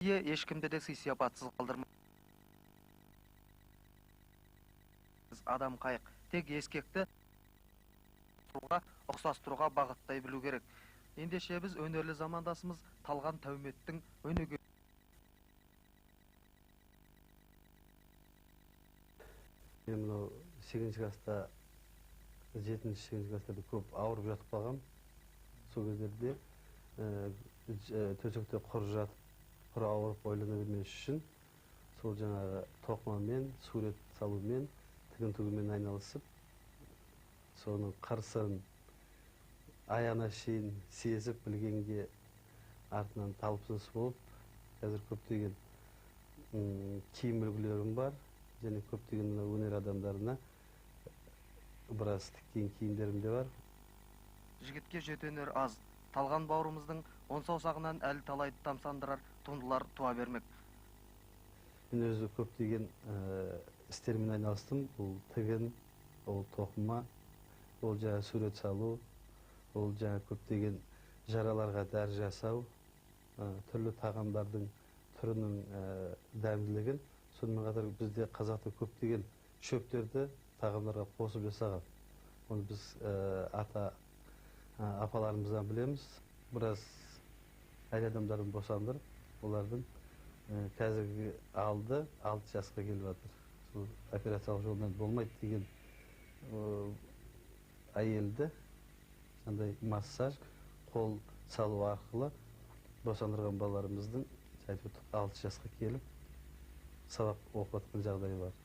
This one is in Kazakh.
Ешкімді де сый-сияпатсыз қалдырмайды. Адам қайық, тек ескекті ұқсастыруға бағыттай білу керек. Ендеше біз өнерлі замандасымыз Талған Тәуметтің өнеге. Мен мынау 8-ші класста, 7-ші класста көп ауырып жатып қалғам. Сол кездерде төсекте құр жатып, құр ауырып ойлана бермес үшін сол жаңағы тоқымамен, сурет салумен, тігін тігумен айналысып, соның қыр-сырын аяғына шейін сезіп білгенге артынан талпыныс болып, қазір көптеген киім үлгілерім бар, және көптеген өнер адамдарына біраз тіккен киімдерім де бар. Жігітке жетенер аз. Талған бауырымыздың он саусағынан әлі талайды тамсандырар туындылар туа бермек. Мен өзі көптеген істермен айналыстым. Ол тігін, ол тоқыма, ол жаңа сурет салу, ол жаңа көптеген жараларға дәрі жасау, түрлі тағамдардың түрінің дәмділігін. Сонымен қатар бізде қазақта көптеген шөптерді тағамдарға қосып жасаған. Оны біз апаларымыздан білеміз. Біраз әйел адамдарын босандырып, олардың қазіргі 6 жасқа келіп жатыр. Сол операциялық жолдан болмайды деген әйелді сондай массаж, қол салу арқылы босандырған балаларымыздың 6 жасқа келіп сабақ оқып жатқан жағдайы бар.